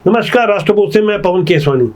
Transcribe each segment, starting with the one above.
नमस्कार। राष्ट्रपोत से मैं पवन केसवानी।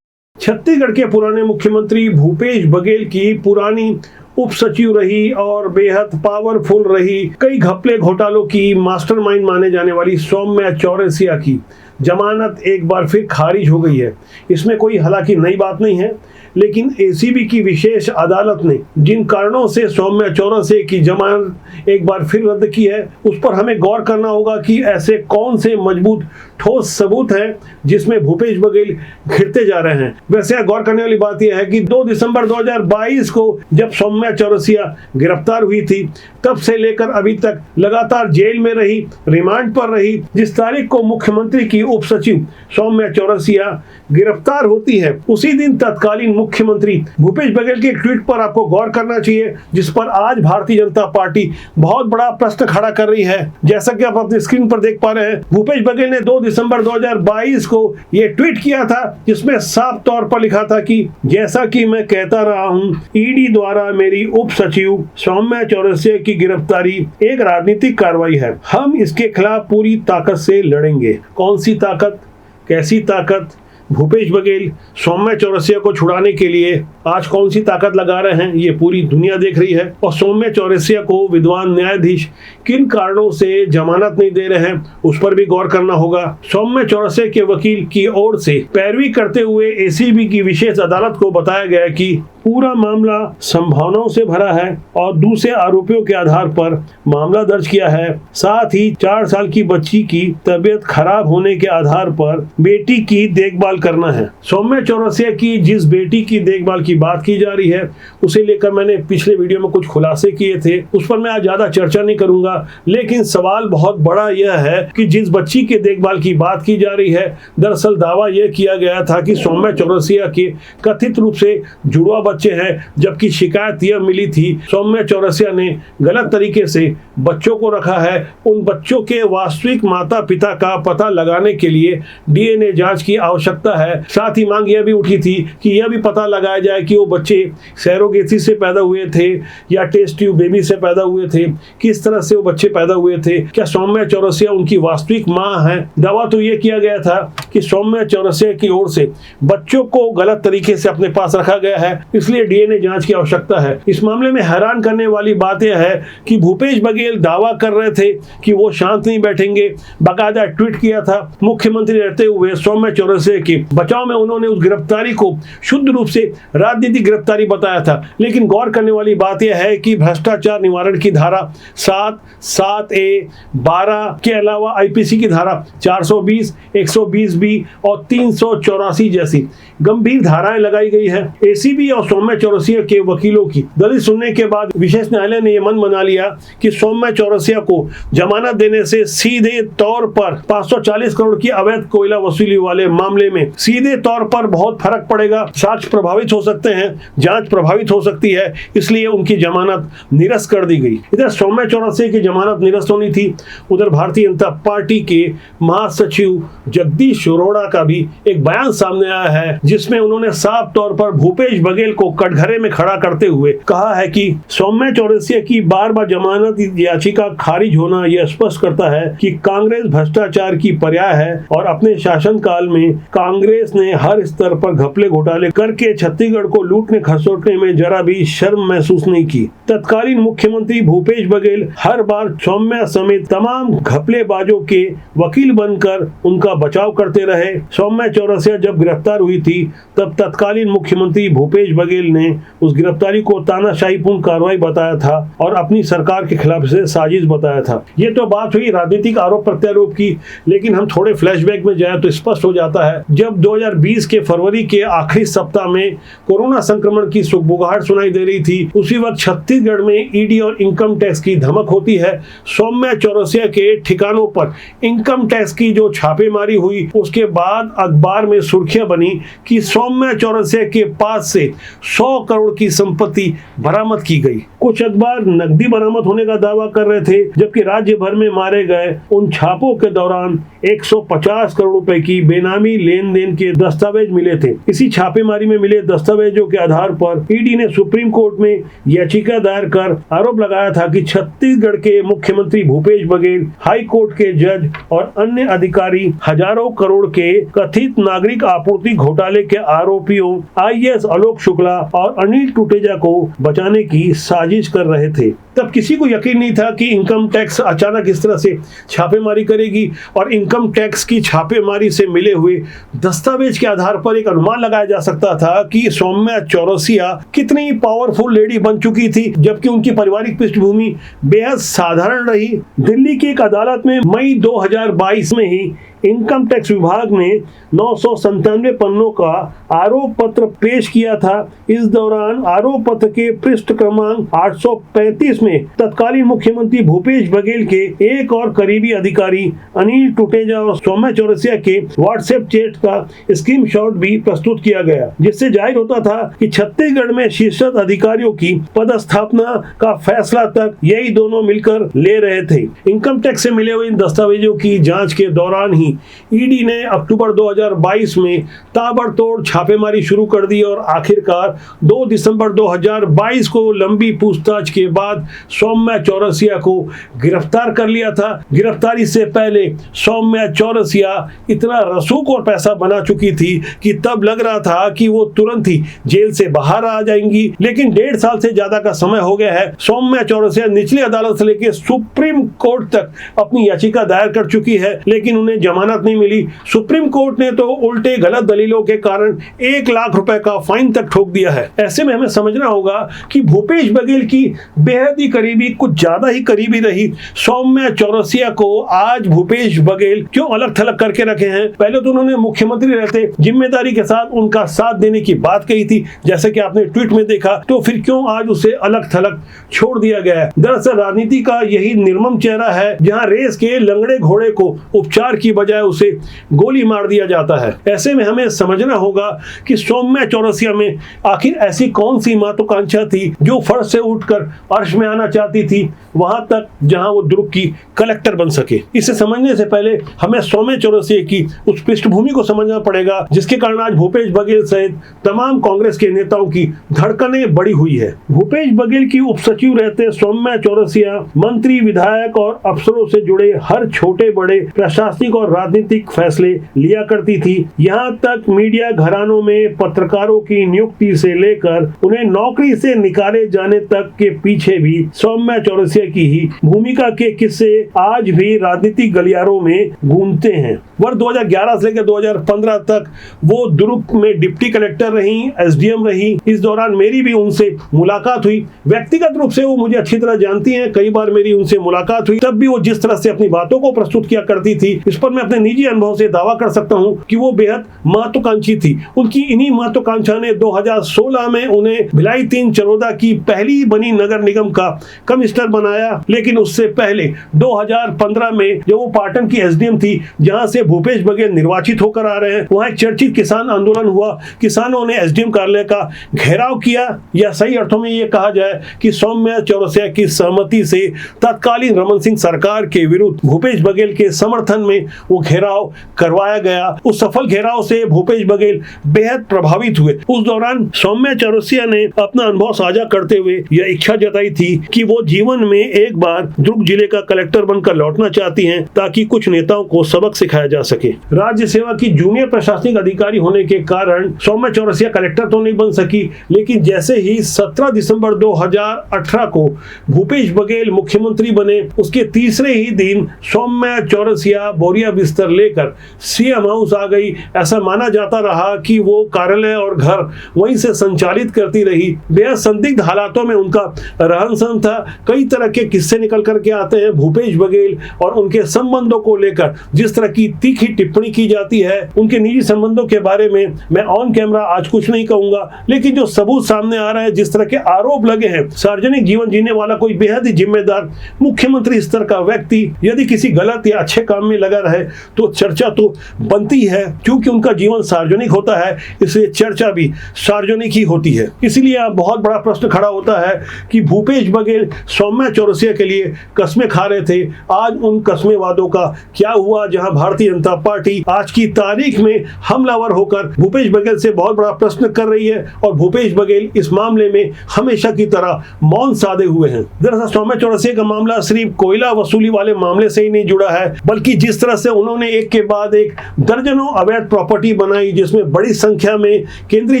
छत्तीसगढ़ के पुराने मुख्यमंत्री भूपेश बघेल की पुरानी उप सचिव रही और बेहद पावरफुल रही, कई घपले घोटालों की मास्टरमाइंड माने जाने वाली सौम्या चौरसिया की जमानत एक बार फिर खारिज हो गई है। इसमें कोई हालांकि नई बात नहीं है, लेकिन एसीबी की विशेष अदालत ने जिन कारणों से सौम्या चौरसिया की जमानत एक बार फिर रद्द की है, उस पर हमें गौर करना होगा कि ऐसे कौन से मजबूत ठोस सबूत हैं जिसमें भूपेश बघेल घिरते जा रहे हैं। वैसे गौर करने वाली बात यह है कि 2 दिसंबर 2022 को जब सौम्या चौरसिया गिरफ्तार हुई थी, तब से लेकर अभी तक लगातार जेल में रही, रिमांड पर रही। जिस तारीख को मुख्यमंत्री की उप सचिव सौम्या चौरसिया गिरफ्तार होती है, उसी दिन तत्कालीन मुख्यमंत्री भूपेश बघेल के एक ट्वीट पर आपको गौर करना चाहिए, जिस पर आज भारतीय जनता पार्टी बहुत बड़ा प्रश्न खड़ा कर रही है। जैसा कि आप अपनी स्क्रीन पर देख पा रहे हैं, भूपेश बघेल ने 2 दिसंबर 2022 को यह ट्वीट किया था, जिसमें साफ तौर पर लिखा था कि जैसा कि मैं कहता रहा हूं, ईडी द्वारा मेरी उप सचिव सौम्या चौरसिया की गिरफ्तारी एक राजनीतिक कार्रवाई है। हम इसके खिलाफ पूरी ताकत से लड़ेंगे। कौन सी ताकत, कैसी ताकत? भूपेश बघेल सौम्या चौरसिया को छुड़ाने के लिए आज कौन सी ताकत लगा रहे हैं, ये पूरी दुनिया देख रही है। और सौम्या चौरसिया को विद्वान न्यायाधीश किन कारणों से जमानत नहीं दे रहे हैं, उस पर भी गौर करना होगा। सौम्या चौरसिया के वकील की ओर से पैरवी करते हुए एसीबी की विशेष अदालत को बताया गया कि पूरा मामला संभावनाओं से भरा है और दूसरे आरोपियों के आधार पर मामला दर्ज किया है। साथ ही 4 साल की बच्ची की तबीयत खराब होने के आधार पर बेटी की देखभाल करना है। सौम्या चौरसिया की जिस बेटी की देखभाल की बात की जा रही है, उसे लेकर मैंने पिछले वीडियो में कुछ खुलासे किए थे, उस पर मैं आज ज्यादा चर्चा नहीं करूंगा। लेकिन सवाल बहुत बड़ा यह है कि जिस बच्ची के देखभाल की बात की जा रही है, दरअसल दावा यह किया गया था कि सौम्या चौरसिया के कथित रूप से जुड़वा बच्चे हैं, जबकि शिकायत यह मिली थी सौम्या चौरसिया ने गलत तरीके से बच्चों को रखा है। उन बच्चों के वास्तविक माता पिता का पता लगाने के लिए डीएनए जांच की आवश्यकता है। साथ ही मांग यह भी उठी थी कि यह भी पता लगाया जाए कि वो बच्चे सैरोगेसी से पैदा हुए थे या टेस्ट ट्यूब बेबी से पैदा हुए थे, किस तरह से वो बच्चे पैदा हुए थे, क्या सौम्या चौरसिया उनकी वास्तविक मां है। दावा तो यह किया गया था कि सौम्या चौरसिया की ओर से बच्चों को गलत तरीके से अपने पास रखा गया है, इसलिए डीएनए जांच की आवश्यकता है। इस मामले में हैरान करने वाली बात यह है कि भूपेश बघेल दावा कर रहे थे कि वो शांत नहीं बैठेंगे। बाकायदा ट्वीट किया था मुख्यमंत्री रहते हुए सौम्या चौरसिया के बचाव में। उन्होंने उस गिरफ्तारी को शुद्ध रूप से राजनीतिक गिरफ्तारी बताया था। लेकिन गौर करने वाली बात यह है कि भ्रष्टाचार निवारण की धारा 7, 7A, 12 के अलावा आईपीसी की धारा 420, 120B और 384 जैसी गंभीर धाराएं लगाई गई है। एसीबी और सौम्या चौरसिया के वकीलों की दलील सुनने के बाद विशेष न्यायालय ने यह मन बना लिया कि सौम्या चौरसिया को जमानत देने से सीधे तौर पर 540 करोड़ की अवैध कोयला वसूली वाले मामले में सीधे तौर पर बहुत फर्क पड़ेगा। साक्ष्य प्रभावित हो सकते हैं, जांच प्रभावित हो सकती है, इसलिए उनकी जमानत निरस्त कर दी गई। इधर सौम्या चौरसिया की जमानत निरस्त होनी थी, उधर भारतीय जनता पार्टी के महासचिव जगदीश अरोड़ा का भी एक बयान सामने आया है, जिसमें उन्होंने साफ तौर पर भूपेश बघेल को कटघरे में खड़ा करते हुए कहा है कि सौम्या चौरसिया की बार-बार जमानत याचिका खारिज होना यह स्पष्ट करता है कि कांग्रेस भ्रष्टाचार की पर्याय है और अपने शासनकाल में कांग्रेस ने हर स्तर पर घपले घोटाले करके छत्तीसगढ़ को लूटने खसोटने में जरा भी शर्म महसूस नहीं की। तत्कालीन मुख्यमंत्री भूपेश बघेल हर बार सौम्या समेत तमाम घपलेबाजों के वकील बनकर उनका बचाव करते रहे। सौम्या चौरसिया जब गिरफ्तार हुई थी, तब तत्कालीन मुख्यमंत्री भूपेश बघेल ने उस गिरफ्तारी को तानाशाहीपूर्ण कार्रवाई बताया था और अपनी सरकार के खिलाफ से साजिश बताया था। ये तो बात हुई राजनीतिक आरोप प्रत्यारोप की, लेकिन हम थोड़े फ्लैशबैक में जाए तो स्पष्ट हो जाता है। जब 2020 के फरवरी के आखिरी सप्ताह में कोरोना संक्रमण की सुगबुगाहट सुनाई दे रही थी, उसी वक्त छत्तीसगढ़ में ईडी और इनकम टैक्स की धमक होती है। सौम्या चौरसिया के ठिकानों पर इनकम टैक्स की जो छापेमारी हुई, उसके बाद अखबार में सुर्खियां बनी कि सौम्या चौरसिया के पास से 100 करोड़ की संपत्ति बरामद की गई। कुछ अखबार नकदी बरामद होने का दावा कर रहे थे, जबकि राज्य भर में मारे गए उन छापों के दौरान 150 करोड़ रुपए की बेनामी लेन देन के दस्तावेज मिले थे। इसी छापेमारी में मिले दस्तावेजों के आधार पर ईडी ने सुप्रीम कोर्ट में याचिका दायर कर आरोप लगाया था कि छत्तीसगढ़ के मुख्यमंत्री भूपेश बघेल, हाई कोर्ट के जज और अन्य अधिकारी हजारों करोड़ के कथित नागरिक आपूर्ति घोटाले के आरोपियों आईएएस आलोक शुक्ला और अनिल टूटेजा को बचाने की साजिश कर रहे थे। तब किसी को यकीन नहीं था कि इनकम टैक्स अचानक इस तरह से छापेमारी करेगी और इनकम टैक्स की छापेमारी से मिले हुए दस्तावेज के आधार पर एक अनुमान लगाया जा सकता था कि सौम्या चौरसिया कितनी पावरफुल लेडी बन चुकी थी, जबकि उनकी पारिवारिक पृष्ठभूमि बेहद साधारण रही। दिल्ली की एक अदालत में मई 2022 में ही इनकम टैक्स विभाग ने 997 पन्नों का आरोप पत्र पेश किया था। इस दौरान आरोप पत्र के पृष्ठ क्रमांक 835 में तत्कालीन मुख्यमंत्री भूपेश बघेल के एक और करीबी अधिकारी अनिल टूटेजा और सौम्या चौरसिया के व्हाट्सएप चैट का स्क्रीनशॉट भी प्रस्तुत किया गया, जिससे जाहिर होता था कि छत्तीसगढ़ में शीर्षस्थ अधिकारियों की पदस्थापना का फैसला तक यही दोनों मिलकर ले रहे थे। इनकम टैक्स से मिले हुए इन दस्तावेजों की जांच के दौरान ही ईडी ने अक्टूबर 2022 में ताबड़तोड़ छापेमारी शुरू कर दी और आखिरकार 2 दिसंबर 2022 को लंबी पूछताछ के बाद सौम्या चौरसिया को गिरफ्तार कर लिया था। गिरफ्तारी से पहले सौम्या चौरसिया इतना रसूख और पैसा बना चुकी थी कि तब लग रहा था कि वो तुरंत ही जेल से बाहर आ जाएंगी, लेकिन 1.5 साल से ज्यादा का समय हो गया है। सौम्या चौरसिया निचली अदालत से लेकर सुप्रीम कोर्ट तक अपनी याचिका दायर कर चुकी है, लेकिन उन्हें जमानत नहीं मिली। सुप्रीम कोर्ट ने तो उल्टे गलत दलीलों के कारण 1 लाख रुपए का फाइन तक ठोक दिया है। ऐसे में हमें समझना होगा कि भूपेश बघेल की बेहद ही करीबी, कुछ ज्यादा ही करीबी रही सौम्या चौरसिया को आज भूपेश बघेल क्यों अलग थलग करके रखे हैं। पहले तो उन्होंने मुख्यमंत्री रहते जिम्मेदारी के साथ उनका साथ देने की बात कही थी, जैसे कि आपने ट्वीट में देखा, तो फिर क्यों आज उसे अलग थलग छोड़ दिया गया है। दरअसल राजनीति का यही निर्मम चेहरा है, जहां रेस के लंगड़े घोड़े को उपचार की बजाय उसे गोली मार दिया जाता है। ऐसे में हमें समझना होगा कि सौम्या चौरसिया में आखिर ऐसी कौन सी महत्वाकांक्षा थी जो फर्श से उठकर अर्श में आना चाहती थी, वहां तक जहां वो दुर्ग की कलेक्टर बन सके। इसे समझने से पहले हमें सौम्या चौरसिया की उस पृष्ठभूमि को समझना पड़ेगा जिसके कारण आज भूपेश बघेल सहित तमाम कांग्रेस के नेताओं की धड़कनें बढ़ी हुई है। भूपेश बघेल की उप सचिव रहते सौम्या चौरसिया मंत्री, विधायक और अफसरों से जुड़े हर छोटे बड़े प्रशासनिक और राजनीतिक फैसले लिया करती थी। यहाँ तक मीडिया घरानों में पत्रकारों की नियुक्ति से लेकर उन्हें नौकरी से निकाले जाने तक के पीछे भी सौम्या चौरसिया की ही भूमिका के किस्से आज भी राजनीतिक गलियारों में गूंजते हैं। वर्ष 2011 से लेकर 2015 तक वो दुर्ग में डिप्टी कलेक्टर रही, एसडीएम रही। इस दौरान मेरी भी उनसे मुलाकात हुई। व्यक्तिगत रूप से वो मुझे अच्छी तरह जानती हैं, कई बार मेरी उनसे मुलाकात हुई। तब भी वो जिस तरह से अपनी बातों को प्रस्तुत किया करती थी, इस पर मैं अपने निजी अनुभव से दावा कर सकता हूं कि वो बेहद महत्वाकांक्षी थी। उनकी इन्हीं महत्वाकांक्षा ने 2016 में उन्हें भिलाई 3 चरोदा की पहली बनी नगर निगम का कमिश्नर बनाया। लेकिन उससे पहले 2015 में जब वो पाटन की एसडीएम थी, जहां से भूपेश बघेल निर्वाचित होकर आ रहे हैं, वहां एक चर्चित किसान आंदोलन हुआ। किसानों ने एसडीएम कार्यालय का घेराव किया, या सही अर्थों में यह कहा जाए कि सौम्या चौरसिया की सहमति से तत्कालीन रमन सिंह सरकार के विरुद्ध भूपेश बघेल के समर्थन में वो घेराव करवाया गया। उस सफल घेराव से भूपेश बघेल बेहद प्रभावित हुए। उस दौरान सौम्या चौरसिया ने अपना अनुभव साझा करते हुए यह इच्छा जताई थी कि वो जीवन में एक बार दुर्ग जिले का कलेक्टर बनकर लौटना चाहती हैं, ताकि कुछ नेताओं को सबक सिखाया जा सके। राज्य सेवा की जूनियर प्रशासनिक अधिकारी होने के कारण सौम्या चौरसिया कलेक्टर तो नहीं बन सकी, लेकिन जैसे ही 17 दिसंबर 2018 को भूपेश बघेल मुख्यमंत्री बने, उसके तीसरे ही दिन सौम्या चौरसिया बोरिया बिस्तर लेकर सीएम हाउस आ गई। ऐसा माना जाता रहा कि वो कार्यालय और घर वहीं से संचालित करती रही। बेहद संदिग्ध हालातों में उनका रहन सहन था। कई तरह के किस्से निकल करके आते हैं भूपेश बघेल और उनके संबंधों को लेकर। जिस तरह की तीखी टिप्पणी की जाती है उनके निजी संबंधों के बारे में, मैं ऑन कैमरा आज कुछ नहीं कहूंगा, लेकिन जो सबूत सामने आ रहा है, जिस तरह के आरोप लगे हैं, सार्वजनिक जीवन जीने वाला कोई बेहद ही जिम्मेदार मुख्यमंत्री स्तर का व्यक्ति यदि किसी गलत या अच्छे काम में लगा रहे तो चर्चा तो बनती है, क्योंकि उनका जीवन सार्वजनिक होता है, इसलिए चर्चा भी सार्वजनिक ही होती है। इसीलिए अब बहुत बड़ा प्रश्न खड़ा होता है कि भूपेश बघेल सौम्या चौरसिया के लिए कस्में खा रहे थे, आज उन कस्में वादों का क्या हुआ, जहां भारतीय जनता पार्टी आज की तारीख में हमलावर होकर भूपेश बघेल से बहुत बड़ा प्रश्न कर रही है और भूपेश बघेल इस मामले में हमेशा की तरह मौन साधे हुए हैं। दरअसल सौम्या चौरसिया का मामला सिर्फ कोयला वसूली वाले मामले से ही नहीं जुड़ा है, बल्कि जिस तरह से उन्होंने एक के बाद एक दर्जनों अवैध प्रॉपर्टी बनाई, जिसमें बड़ी संख्या में केंद्रीय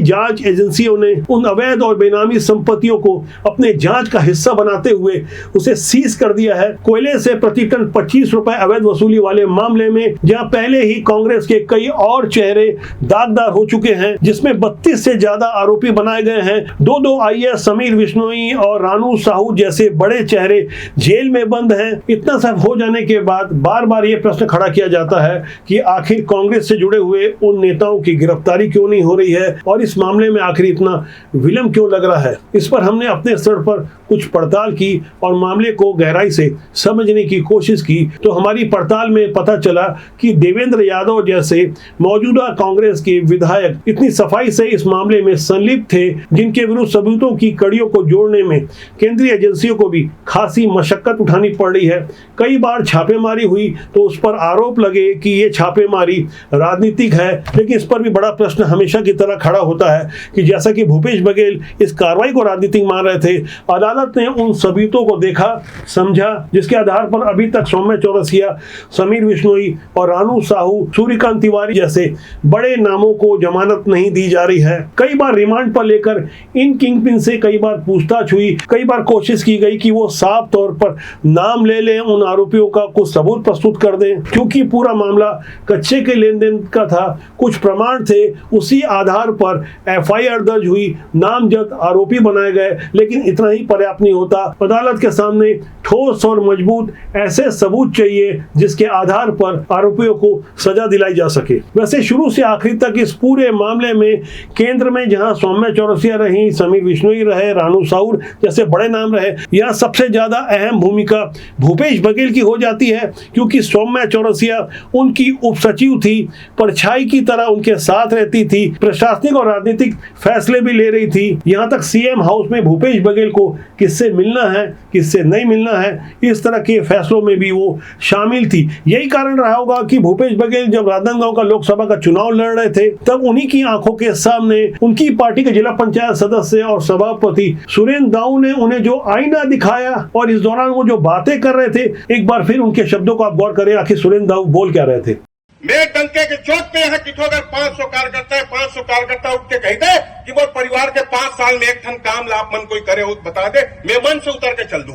जांच एजेंसियों ने उन अवैध और बेनामी संपत्तियों को अपने जांच का हिस्सा बनाते हुए उसे सीज कर दिया है। कोयले से प्रति टन 25 रुपए अवैध वसूली वाले मामले में जहां पहले ही कांग्रेस के कई और चेहरे दागदार हो चुके हैं, जिसमें 32 से ज्यादा आरोपी बनाए गए हैं। दो आईएएस समीर विश्नोई और रानू साहू जैसे बड़े चेहरे जेल में बंद हैं। इतना सब हो जाने के बाद बार बार ये प्रश्न खड़ा किया जाता है कि आखिर कांग्रेस से जुड़े हुए उन नेताओं की गिरफ्तारी क्यों नहीं हो रही है और इस मामले में आखिर इतना विलंब क्यों लग रहा है। इस पर हमने अपने स्तर पर कुछ पड़ताल की और मामले को गहराई से समझने की कोशिश की, तो हमारी पड़ताल में पता चला कि देवेंद्र यादव जैसे मौजूदा कांग्रेस के विधायक इतनी सफाई से इस मामले में संलिप्त थे, जिनके विरुद्ध सबूतों की कड़ियों को जोड़ने में केंद्रीय एजेंसियों को भी खासी मशक्कत उठानी पड़ रही है। कई बार छापेमारी हुई तो उस पर आरोप लगे कि ये छापेमारी राजनीतिक है, लेकिन इस पर भी बड़ा प्रश्न हमेशा की तरह खड़ा होता है कि जैसा कि भूपेश बघेल इस कार्रवाई को राजनीतिक मान रहे थे, अदालत ने उन सबूतों को देखा, समझा, जिसके आधार पर अभी तक सौम्या चौरसिया, समीर विश्नोई और रानू साहू, सूर्यकांत तिवारी जैसे बड़े नामों को जमानत नहीं दी जा रही है। कई बार रिमांड पर लेकर इन किंगपिन से कई बार पूछताछ हुई, कई बार कोशिश की गई कि वो साफ तौर पर नाम ले लें, उन आरोपियों का कुछ सबूत प्रस्तुत कर दें, क्योंकि पूरा मामला कच्चे के लेन देन का था, कुछ प्रमाण थे, उसी आधार पर एफआईआर दर्ज हुई, नामजद आरोपी बनाए गए। लेकिन इतना ही पर्याप्त नहीं होता, अदालत के सामने ठोस और मजबूत ऐसे सबूत चाहिए जिसके आधार पर आरोपियों को सजा दिलाई जा सके। वैसे शुरू से आखिर तक इस पूरे मामले में केंद्र में जहां सौम्या चौरसिया रही, समीर विश्नोई रहे, रानू साहू जैसे बड़े नाम रहे, यहाँ सबसे ज्यादा अहम भूमिका भूपेश बघेल की हो जाती है, क्योंकि सौम्या चौरसिया उनकी उपसचिव थी, परछाई की तरह उनके साथ रहती थी, प्रशासनिक और राजनीतिक फैसले भी ले रही थी। यहाँ तक सीएम हाउस में भूपेश बघेल को किससे मिलना है, किससे नहीं मिलना है, इस तरह के फैसलों में भी वो शामिल थी। यही कारण रहा होगा कि भूपेश बघेल जब राजनांदगांव का लोकसभा का चुनाव लड़ रहे थे, तब उन्हीं की आंखों के सामने उनकी पार्टी के जिला पंचायत सदस्य और सभापति सुरेंद्र दाऊ ने उन्हें जो आईना दिखाया और इस दौरान वो जो बातें कर रहे थे, एक बार फिर उनके शब्दों को आप गौर करें, आखिर सुरेंद्र दाऊ बोल क्या रहे थे। मैं डंके के चोट पे यहाँ किठो अगर 500 कार्यकर्ता है, 500 कार्यकर्ता उठ के कह दे कि वो परिवार के 5 साल में एक ठन काम लाभ मन कोई करे हो बता दे, मैं मन से उतर के चल दूं,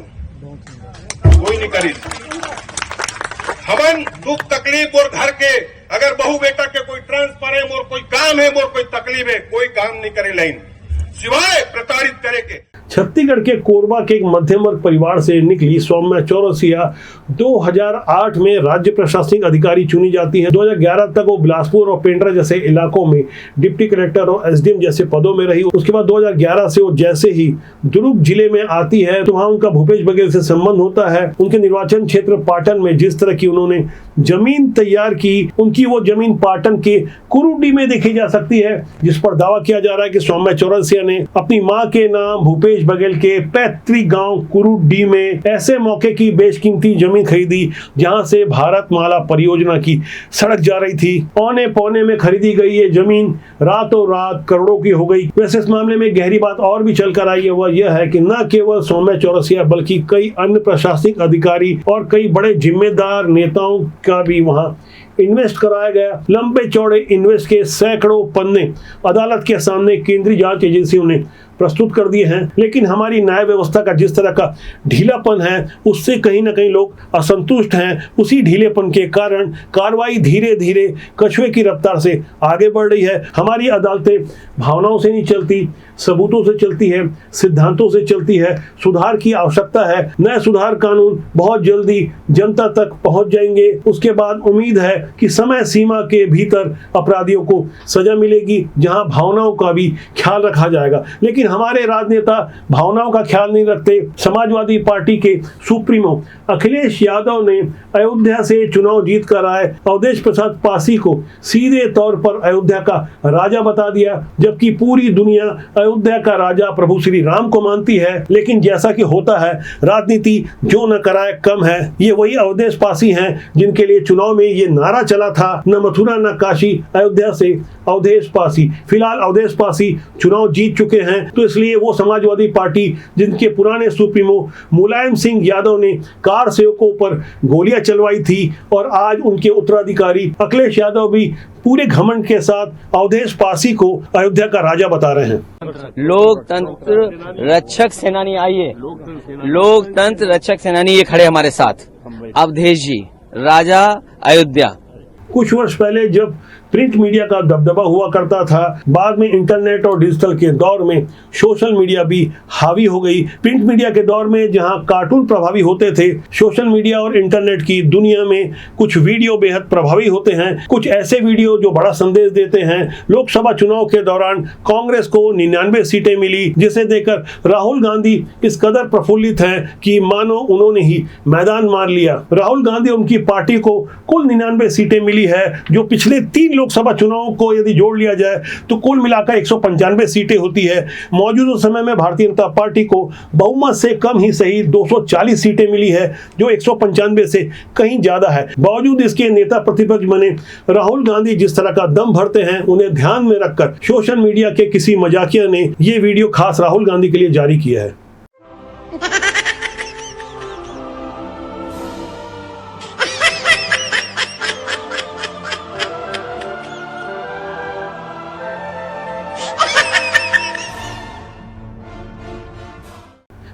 कोई नहीं करी। हमन दुख तकलीफ और घर के अगर बहू बेटा के कोई ट्रांसफर है, मोर कोई काम है, मोर कोई तकलीफ है, कोई काम नहीं करे लाइन सिवाय प्रताड़ित करे के। छत्तीसगढ़ के कोरबा के एक मध्यम वर्ग परिवार से निकली सौम्या चौरसिया 2008 में राज्य प्रशासनिक अधिकारी चुनी जाती है। 2011 तक वो बिलासपुर और पेंड्रा जैसे इलाकों में डिप्टी कलेक्टर और एसडीएम जैसे पदों में रही। उसके बाद 2011 से वो जैसे ही दुर्ग जिले में आती है तो वहां उनका भूपेश बघेल से संबंध होता है। उनके निर्वाचन क्षेत्र पाटन में जिस तरह की उन्होंने जमीन तैयार की, उनकी वो जमीन पाटन के कुरुडी में देखी जा सकती है, जिस पर दावा किया जा रहा है कि सौम्या चौरसिया ने अपनी मां के नाम भूपेश बघेल के पैतृक गांव कुरुडी में ऐसे मौके की बेशकीमती जमीन खरीदी जहां से भारत माला परियोजना की सड़क जा रही थी। औने पौने में खरीदी गई ये जमीन रातों रात करोड़ों की हो गई। वैसे इस मामले में गहरी बात और भी चलकर आई है, वह यह है कि न केवल सौम्या चौरसिया बल्कि कई अन्य प्रशासनिक अधिकारी और कई बड़े जिम्मेदार नेताओं का भी वहां इन्वेस्ट कराया गया। लंबे चौड़े इन्वेस्ट के सैकड़ों पन्ने अदालत के सामने केंद्रीय जांच एजेंसियों ने प्रस्तुत कर दिए हैं, लेकिन हमारी न्याय व्यवस्था का जिस तरह का ढीलापन है उससे कहीं ना कहीं लोग असंतुष्ट हैं। उसी ढीलेपन के कारण कार्रवाई धीरे धीरे कछुए की रफ्तार से आगे बढ़ रही है। हमारी अदालतें भावनाओं से नहीं चलती, सबूतों से चलती है, सिद्धांतों से चलती है। सुधार की आवश्यकता है। नए सुधार कानून बहुत जल्दी जनता तक पहुंच जाएंगे। उसके बाद उम्मीद है कि समय सीमा के भीतर अपराधियों को सजा मिलेगी, जहां भावनाओं का भी ख्याल रखा जाएगा। लेकिन लेकिन हमारे राजनेता भावनाओं का ख्याल नहीं रखते। समाजवादी पार्टी के सुप्रीमो अखिलेश यादव ने अयोध्या से चुनाव जीत कर आए अवधेश प्रसाद पासी को सीधे तौर पर अयोध्या का राजा बता दिया, जबकि पूरी दुनिया अयोध्या का राजा प्रभु श्री राम को मानती है। लेकिन जैसा कि होता है, राजनीति जो न कराए कम है। ये वही अवधेश पासी हैं जिनके लिए चुनाव में ये नारा चला था, न मथुरा न काशी, अयोध्या से अवधेश पासी। फिलहाल अवधेश पासी चुनाव जीत चुके हैं, तो इसलिए वो समाजवादी पार्टी जिनके पुराने सुप्रीमो मुलायम सिंह यादव ने कार सेवकों पर गोलियां चलवाई थी, और आज उनके उत्तराधिकारी अखिलेश यादव भी पूरे घमंड के साथ अवधेश पासी को अयोध्या का राजा बता रहे हैं। लोकतंत्र रक्षक सेनानी आइए, लोकतंत्र रक्षक सेनानी ये खड़े हमारे साथ, अवधेश जी राजा अयोध्या। कुछ वर्ष पहले जब प्रिंट मीडिया का दबदबा हुआ करता था, बाद में इंटरनेट और डिजिटल के दौर में सोशल मीडिया भी हावी हो गई। प्रिंट मीडिया के दौर में जहां कार्टून प्रभावी होते थे, सोशल मीडिया और इंटरनेट की दुनिया में कुछ वीडियो बेहद प्रभावी होते हैं। कुछ ऐसे वीडियो जो बड़ा संदेश देते हैं। लोकसभा चुनाव के दौरान कांग्रेस को 99 सीटें मिली, जिसे देखकर राहुल गांधी इस कदर प्रफुल्लित हैं कि मानो उन्होंने ही मैदान मार लिया। राहुल गांधी और उनकी पार्टी को कुल 99 सीटें मिली है, जो पिछले 3 लोकसभा चुनावों को यदि जोड़ लिया जाए तो कुल मिलाकर 195 सीटें होती है। मौजूदा समय में भारतीय जनता पार्टी को बहुमत से कम ही सही 240 सीटें मिली है, जो 195 से कहीं ज्यादा है। बावजूद इसके नेता प्रतिपक्ष बने राहुल गांधी जिस तरह का दम भरते हैं, उन्हें ध्यान में रखकर सोशल मीडिया के किसी मजाकिया ने यह वीडियो खास राहुल गांधी के लिए जारी किया है।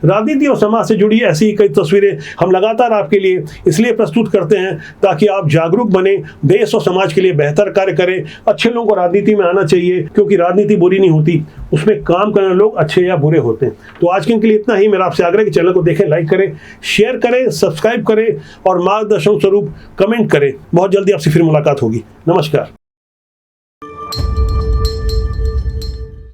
राजनीति और समाज से जुड़ी ऐसी ही कई तस्वीरें हम लगातार आपके लिए इसलिए प्रस्तुत करते हैं ताकि आप जागरूक बने, देश और समाज के लिए बेहतर कार्य करें। अच्छे लोगों को राजनीति में आना चाहिए, क्योंकि राजनीति बुरी नहीं होती, उसमें काम करने लोग अच्छे या बुरे होते हैं। तो आज के लिए इतना ही। मेरा आपसे आग्रह कि चैनल को देखें, लाइक करें, शेयर करें, सब्सक्राइब करें और मार्गदर्शन स्वरूप कमेंट करें। बहुत जल्दी आपसे फिर मुलाकात होगी। नमस्कार।